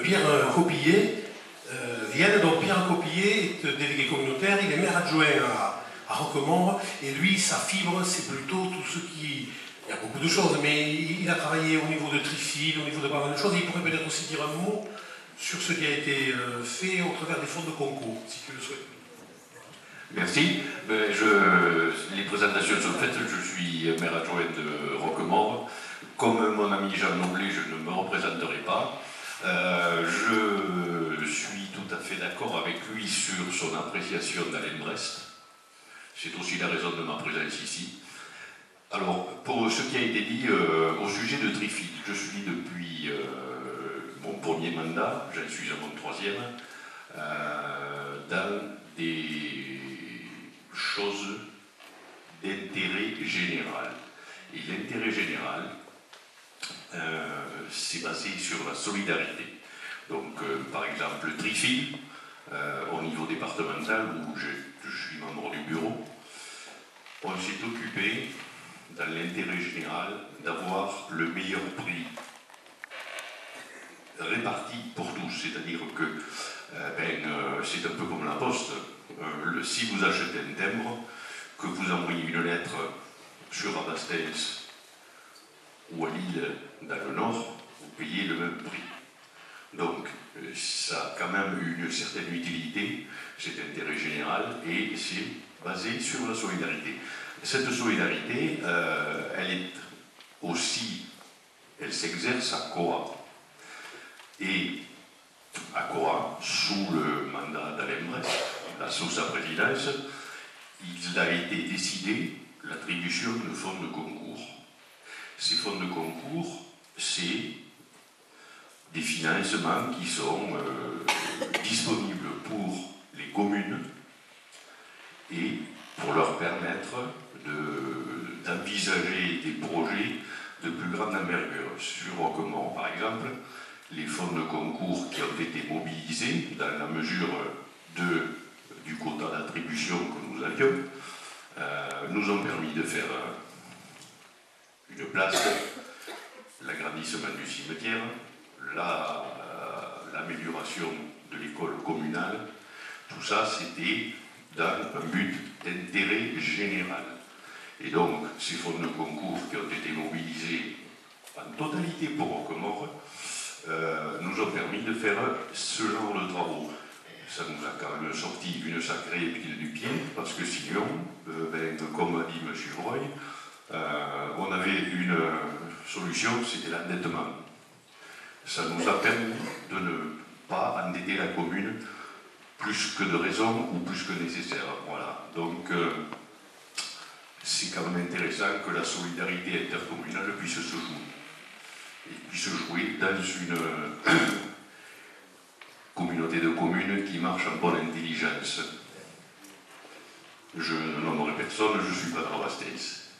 Pierre Copillet vienne. Donc Pierre Copillet est délégué communautaire, il est maire adjoint à Roquemaure, et lui, sa fibre, c'est plutôt tout ce qui... Il y a beaucoup de choses, mais il a travaillé au niveau de Trifil, au niveau de pas mal de choses. Il pourrait peut-être aussi dire un mot sur ce qui a été fait au travers des fonds de concours, si tu le souhaites. Merci. Les présentations sont faites. Je suis maire adjoint de Roquemaure. Comme mon ami Jean Noblet, je ne me représenterai pas. Je suis tout à fait d'accord avec lui sur son appréciation d'Alain Brest. C'est aussi la raison de ma présence ici. Alors, pour ce qui a été dit au sujet de Trifil, je suis depuis mon premier mandat, j'en suis à mon troisième, dans des choses d'intérêt général. Et l'intérêt général, c'est basé sur la solidarité. Donc, par exemple, Trifil, au niveau départemental, où je suis membre du bureau, on s'est occupé, dans l'intérêt général, d'avoir le meilleur prix réparti pour tous. C'est-à-dire que c'est un peu comme la poste. Si vous achetez un timbre, que vous envoyez une lettre sur Abastens ou à Lille, dans le Nord, vous payez le même prix. Donc, ça a quand même une certaine utilité, cet intérêt général, et c'est basé sur la solidarité. Cette solidarité, elle est aussi, elle s'exerce à Cora. Et à Cora, sous le mandat d'Alain Brest, sous sa présidence, il a été décidé l'attribution de fonds de concours. Ces fonds de concours, c'est des financements qui sont disponibles pour les communes et pour leur permettre d'envisager des projets de plus grande envergure. Sur Roquemaure, par exemple, les fonds de concours qui ont été mobilisés dans la mesure du quota d'attribution que nous avions nous ont permis de faire une place, l'agrandissement du cimetière, l'amélioration de l'école communale. Tout ça, c'était dans un but d'intérêt général. Et donc, ces fonds de concours qui ont été mobilisés en totalité pour Roquemaure nous ont permis de faire ce genre de travaux. Ça nous a quand même sorti une sacrée épine du pied, parce que sinon, comme a dit M. Roy, on avait une solution, c'était l'endettement. Ça nous a permis de ne pas endetter la commune plus que de raison ou plus que nécessaire. Voilà. Donc, c'est quand même intéressant que la solidarité intercommunale puisse se jouer. Et puisse jouer dans une communauté de communes qui marche en bonne intelligence. Je ne nommerai personne, je ne suis pas dans Abastens.